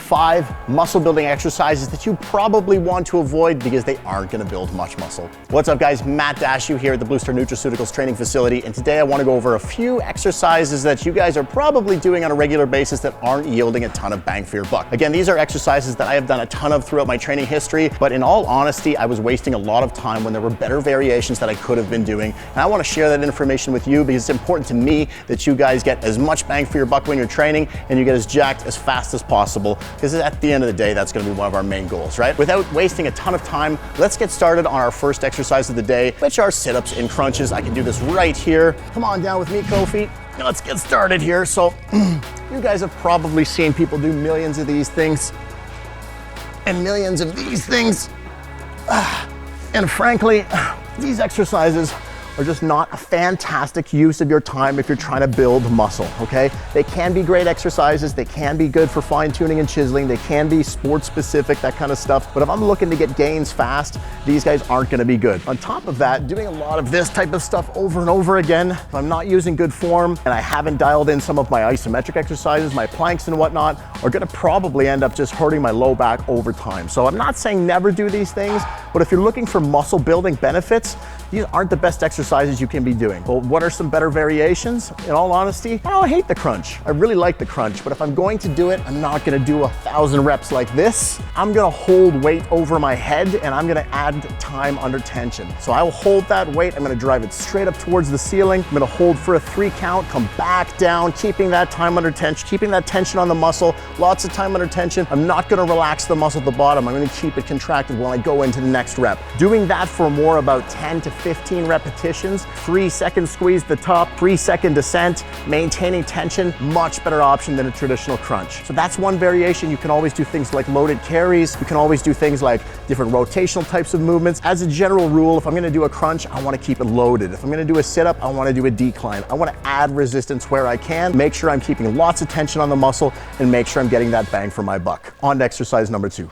5 muscle building exercises that you probably want to avoid because they aren't gonna build much muscle. What's up guys, Matt Daciw here at the Blue Star Nutraceuticals training facility, and today I wanna go over a few exercises that you guys are probably doing on a regular basis that aren't yielding a ton of bang for your buck. Again, these are exercises that I have done a ton of throughout my training history, but in all honesty, I was wasting a lot of time when there were better variations that I could have been doing, and I wanna share that information with you because it's important to me that you guys get as much bang for your buck when you're training and you get as jacked as fast as possible, because at the end of the day, that's gonna be one of our main goals, right? Without wasting a ton of time, let's get started on our first exercise of the day, which are sit-ups and crunches. I can do this right here. Come on down with me, Kofi. Let's get started here. So you guys have probably seen people do millions of these things and millions of these things. And frankly, these exercises are just not a fantastic use of your time if you're trying to build muscle, okay? They can be great exercises, they can be good for fine tuning and chiseling, they can be sport specific, that kind of stuff, but if I'm looking to get gains fast, these guys aren't gonna be good. On top of that, doing a lot of this type of stuff over and over again, if I'm not using good form and I haven't dialed in some of my isometric exercises, my planks and whatnot, are gonna probably end up just hurting my low back over time. So I'm not saying never do these things, but if you're looking for muscle building benefits, these aren't the best exercises you can be doing. Well, what are some better variations? In all honesty, I don't hate the crunch. I really like the crunch, but if I'm going to do it, I'm not gonna do 1,000 reps like this. I'm gonna hold weight over my head and I'm gonna add time under tension. So I will hold that weight, I'm gonna drive it straight up towards the ceiling. I'm gonna hold for a 3 count, come back down, keeping that time under tension, keeping that tension on the muscle, lots of time under tension. I'm not gonna relax the muscle at the bottom. I'm gonna keep it contracted while I go into the next rep. Doing that for more about 10 to 15 repetitions, 3-second squeeze the top, 3-second descent, maintaining tension, much better option than a traditional crunch. So that's one variation. You can always do things like loaded carries. You can always do things like different rotational types of movements. As a general rule, if I'm gonna do a crunch, I wanna keep it loaded. If I'm gonna do a sit-up, I wanna do a decline. I wanna add resistance where I can, make sure I'm keeping lots of tension on the muscle, and make sure I'm getting that bang for my buck. On to exercise number 2.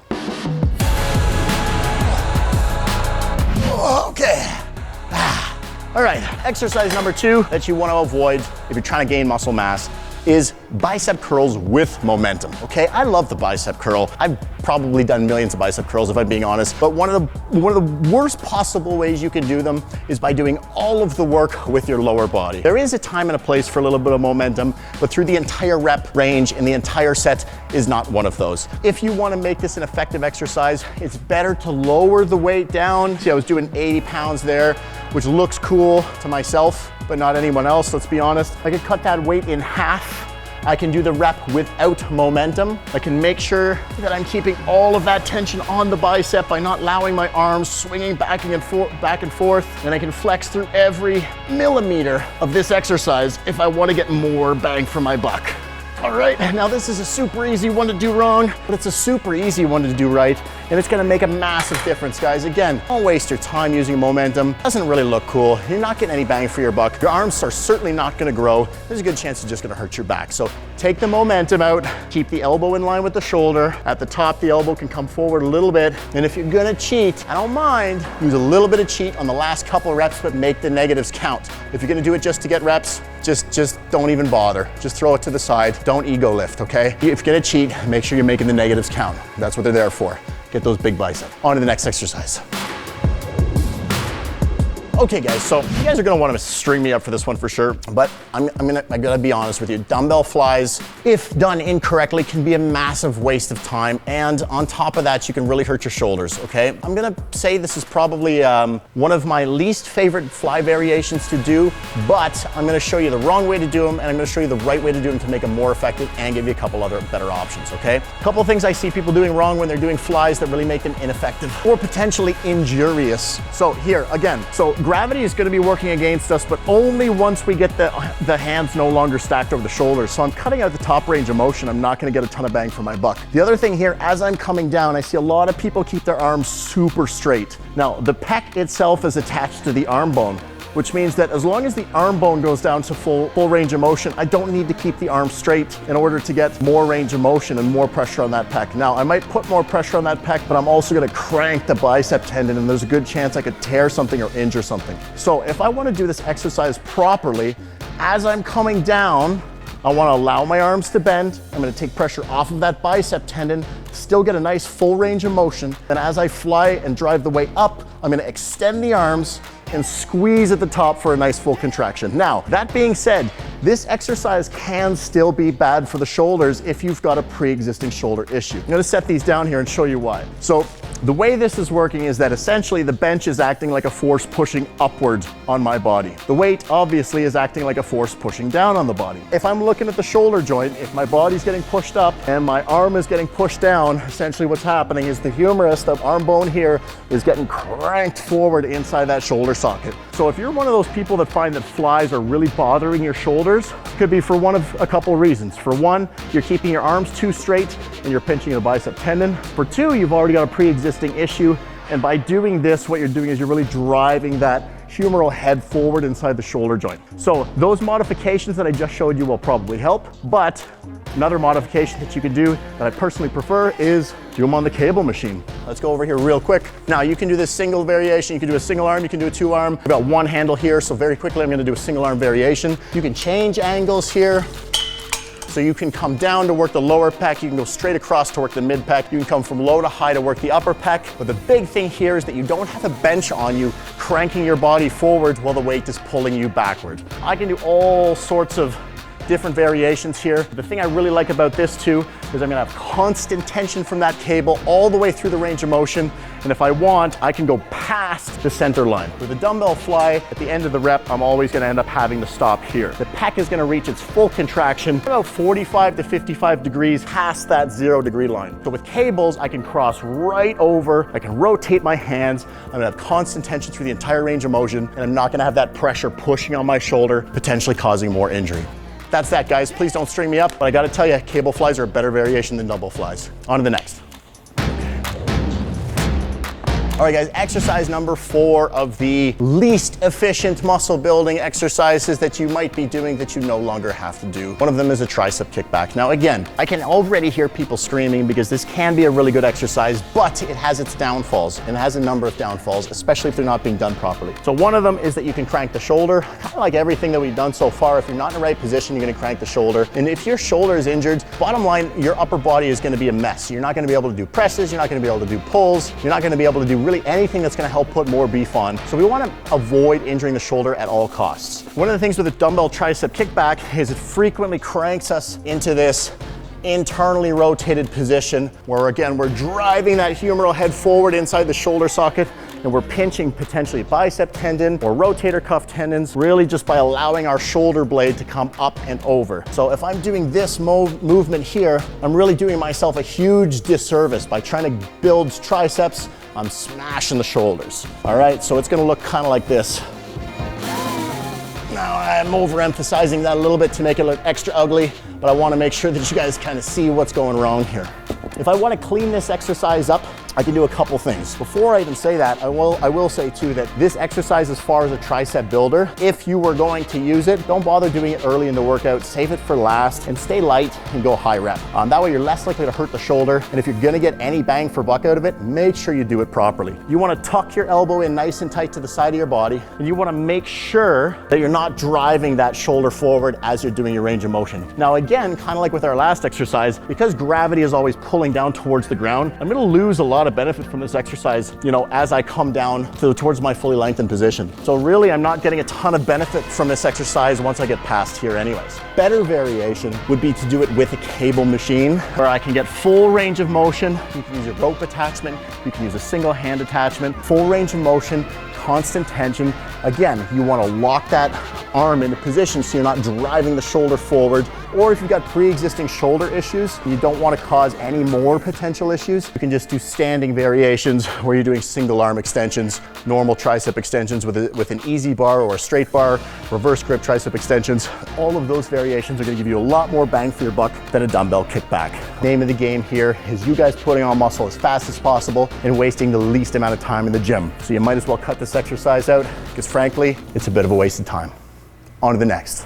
Okay. All right, exercise number 2 that you want to avoid if you're trying to gain muscle mass is bicep curls with momentum, okay? I love the bicep curl. I've probably done millions of bicep curls if I'm being honest, but one of the worst possible ways you can do them is by doing all of the work with your lower body. There is a time and a place for a little bit of momentum, but through the entire rep range and the entire set is not one of those. If you want to make this an effective exercise, it's better to lower the weight down. See, I was doing 80 pounds there, which looks cool to myself, but not anyone else, let's be honest. I could cut that weight in half. I can do the rep without momentum. I can make sure that I'm keeping all of that tension on the bicep by not allowing my arms swinging back and forth. And I can flex through every millimeter of this exercise if I want to get more bang for my buck. All right, now this is a super easy one to do wrong, but it's a super easy one to do right, and it's gonna make a massive difference, guys. Again, don't waste your time using momentum. It doesn't really look cool. You're not getting any bang for your buck. Your arms are certainly not gonna grow. There's a good chance it's just gonna hurt your back. So take the momentum out, keep the elbow in line with the shoulder. At the top, the elbow can come forward a little bit, and if you're gonna cheat, I don't mind, use a little bit of cheat on the last couple reps, but make the negatives count. If you're gonna do it just to get reps, just don't even bother. Just throw it to the side. Don't ego lift, okay? If you're gonna cheat, make sure you're making the negatives count. That's what they're there for. Get those big biceps. On to the next exercise. Okay guys, so you guys are gonna wanna string me up for this one for sure, but I gotta be honest with you. Dumbbell flies, if done incorrectly, can be a massive waste of time, and on top of that, you can really hurt your shoulders, okay? I'm gonna say this is probably one of my least favorite fly variations to do, but I'm gonna show you the wrong way to do them, and I'm gonna show you the right way to do them to make them more effective and give you a couple other better options, okay? A couple of things I see people doing wrong when they're doing flies that really make them ineffective or potentially injurious. So here, again, so gravity is going to be working against us, but only once we get the hands no longer stacked over the shoulders. So I'm cutting out the top range of motion. I'm not going to get a ton of bang for my buck. The other thing here, as I'm coming down, I see a lot of people keep their arms super straight. Now, the pec itself is attached to the arm bone, which means that as long as the arm bone goes down to full range of motion, I don't need to keep the arm straight in order to get more range of motion and more pressure on that pec. Now, I might put more pressure on that pec, but I'm also gonna crank the bicep tendon, and there's a good chance I could tear something or injure something. So if I wanna do this exercise properly, as I'm coming down, I want to allow my arms to bend. I'm going to take pressure off of that bicep tendon, still get a nice full range of motion. And as I fly and drive the weight up, I'm going to extend the arms and squeeze at the top for a nice full contraction. Now, that being said, this exercise can still be bad for the shoulders if you've got a pre-existing shoulder issue. I'm gonna set these down here and show you why. So the way this is working is that essentially the bench is acting like a force pushing upwards on my body. The weight obviously is acting like a force pushing down on the body. If I'm looking at the shoulder joint, if my body's getting pushed up and my arm is getting pushed down, essentially what's happening is the humerus, the arm bone here, is getting cranked forward inside that shoulder socket. So if you're one of those people that find that flies are really bothering your shoulders, it could be for one of a couple reasons. For one, you're keeping your arms too straight and you're pinching a bicep tendon. For two, you've already got a pre-existing issue. And by doing this, what you're doing is you're really driving that humeral head forward inside the shoulder joint. So those modifications that I just showed you will probably help, but another modification that you can do that I personally prefer is do them on the cable machine. Let's go over here real quick. Now you can do this single variation, you can do a single arm, you can do a two arm. I've got one handle here, so very quickly I'm gonna do a single arm variation. You can change angles here. So you can come down to work the lower pec, you can go straight across to work the mid pec, you can come from low to high to work the upper pec. But the big thing here is that you don't have a bench on you cranking your body forward while the weight is pulling you backward. I can do all sorts of different variations here. The thing I really like about this too is I'm gonna have constant tension from that cable all the way through the range of motion. And if I want, I can go past the center line. With the dumbbell fly, at the end of the rep, I'm always gonna end up having to stop here. The pec is gonna reach its full contraction about 45 to 55 degrees past that 0 degree line. So with cables, I can cross right over, I can rotate my hands, I'm gonna have constant tension through the entire range of motion, and I'm not gonna have that pressure pushing on my shoulder, potentially causing more injury. That's that, guys. Please don't string me up, but I gotta tell you, cable flies are a better variation than dumbbell flies. On to the next. All right, guys, exercise number 4 of the least efficient muscle building exercises that you might be doing that you no longer have to do. One of them is a tricep kickback. Now, again, I can already hear people screaming because this can be a really good exercise, but it has its downfalls, and it has a number of downfalls, especially if they're not being done properly. So one of them is that you can crank the shoulder. Kind of like everything that we've done so far, if you're not in the right position, you're gonna crank the shoulder. And if your shoulder is injured, bottom line, your upper body is gonna be a mess. You're not gonna be able to do presses, you're not gonna be able to do pulls, you're not gonna be able to do really anything that's gonna help put more beef on. So we wanna avoid injuring the shoulder at all costs. One of the things with the dumbbell tricep kickback is it frequently cranks us into this internally rotated position where, again, we're driving that humeral head forward inside the shoulder socket, and we're pinching potentially a bicep tendon or rotator cuff tendons, really just by allowing our shoulder blade to come up and over. So if I'm doing this movement here, I'm really doing myself a huge disservice by trying to build triceps. I'm smashing the shoulders. All right, so it's gonna look kind of like this. Now I'm overemphasizing that a little bit to make it look extra ugly, but I wanna make sure that you guys kind of see what's going wrong here. If I wanna clean this exercise up, I can do a couple things. Before I even say that, I will say too that this exercise, as far as a tricep builder, if you were going to use it, don't bother doing it early in the workout, save it for last, and stay light and go high rep. That way you're less likely to hurt the shoulder, and if you're gonna get any bang for buck out of it, make sure you do it properly. You wanna tuck your elbow in nice and tight to the side of your body, and you wanna make sure that you're not driving that shoulder forward as you're doing your range of motion. Now again, kind of like with our last exercise, because gravity is always pulling down towards the ground, I'm gonna lose a lot of benefit from this exercise, as I come down towards my fully lengthened position. So really, I'm not getting a ton of benefit from this exercise once I get past here anyways. Better variation would be to do it with a cable machine where I can get full range of motion. You can use a rope attachment, you can use a single hand attachment, full range of motion, constant tension. Again, you want to lock that arm into position so you're not driving the shoulder forward. Or if you've got pre-existing shoulder issues, you don't want to cause any more potential issues, you can just do standing variations where you're doing single arm extensions, normal tricep extensions with an easy bar or a straight bar, reverse grip tricep extensions. All of those variations are going to give you a lot more bang for your buck than a dumbbell kickback. Name of the game here is you guys putting on muscle as fast as possible and wasting the least amount of time in the gym. So you might as well cut this exercise out because frankly, it's a bit of a waste of time. On to the next.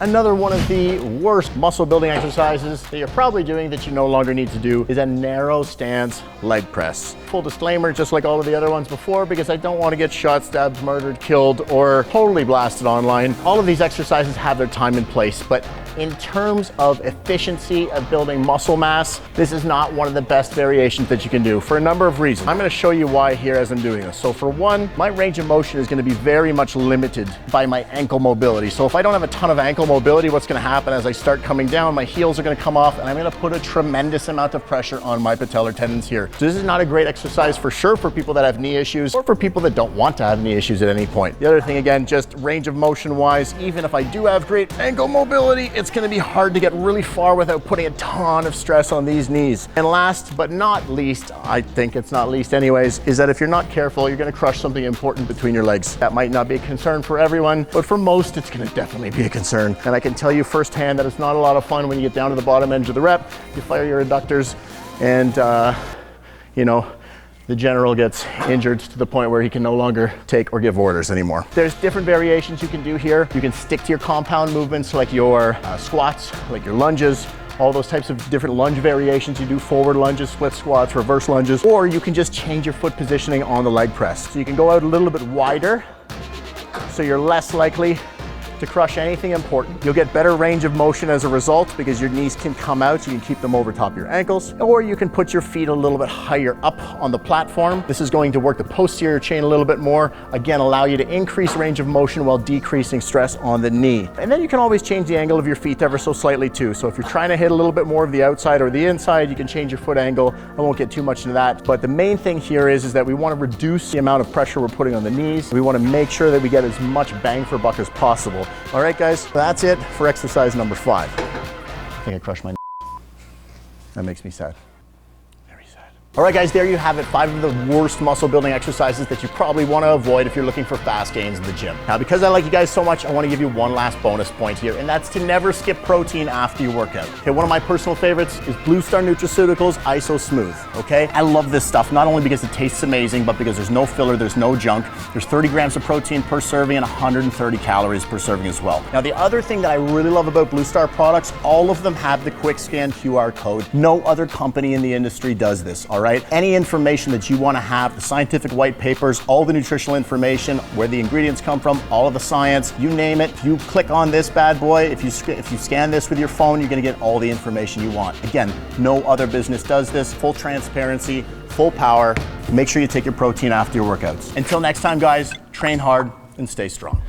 Another one of the worst muscle building exercises that you're probably doing that you no longer need to do is a narrow stance leg press. Full disclaimer, just like all of the other ones before, because I don't want to get shot, stabbed, murdered, killed, or totally blasted online. All of these exercises have their time and place, but in terms of efficiency of building muscle mass, this is not one of the best variations that you can do for a number of reasons. I'm going to show you why here as I'm doing this. So for one, my range of motion is going to be very much limited by my ankle mobility. So if I don't have a ton of ankle mobility, what's going to happen as I start coming down, my heels are going to come off and I'm going to put a tremendous amount of pressure on my patellar tendons here. So this is not a great exercise for sure for people that have knee issues or for people that don't want to have knee issues at any point. The other thing, again, just range of motion wise, even if I do have great ankle mobility, it's going to be hard to get really far without putting a ton of stress on these knees. And last but not least, I think it's not least anyways, is that if you're not careful, you're going to crush something important between your legs. That might not be a concern for everyone, but for most, it's going to definitely be a concern. And I can tell you firsthand that it's not a lot of fun when you get down to the bottom edge of the rep, you fire your adductors, and you know, the general gets injured to the point where he can no longer take or give orders anymore. There's different variations you can do here. You can stick to your compound movements like your squats, like your lunges, all those types of different lunge variations. You do forward lunges, split squats, reverse lunges, or you can just change your foot positioning on the leg press. So you can go out a little bit wider, so you're less likely to crush anything important. You'll get better range of motion as a result because your knees can come out, so you can keep them over top of your ankles, or you can put your feet a little bit higher up on the platform. This is going to work the posterior chain a little bit more, again, allow you to increase range of motion while decreasing stress on the knee. And then you can always change the angle of your feet ever so slightly too. So if you're trying to hit a little bit more of the outside or the inside, you can change your foot angle. I won't get too much into that, but the main thing here is that we want to reduce the amount of pressure we're putting on the knees. We want to make sure that we get as much bang for buck as possible. All right, guys, that's it for exercise number 5. I think I crushed my That makes me sad. Very sad. All right, guys, there you have it. 5 of the worst muscle building exercises that you probably want to avoid if you're looking for fast gains in the gym. Now, because I like you guys so much, I want to give you one last bonus point here, and that's to never skip protein after you work out. Okay, one of my personal favorites is Blue Star Nutraceuticals Iso Smooth, okay? I love this stuff, not only because it tastes amazing, but because there's no filler, there's no junk. There's 30 grams of protein per serving and 130 calories per serving as well. Now, the other thing that I really love about Blue Star products, all of them have the quick scan QR code. No other company in the industry does this, all right? Any information that you want to have, the scientific white papers, all the nutritional information, where the ingredients come from, all of the science, you name it. You click on this bad boy, if you scan this with your phone, you're going to get all the information you want. Again, no other business does this. Full transparency, full power. Make sure you take your protein after your workouts. Until next time, guys, train hard and stay strong.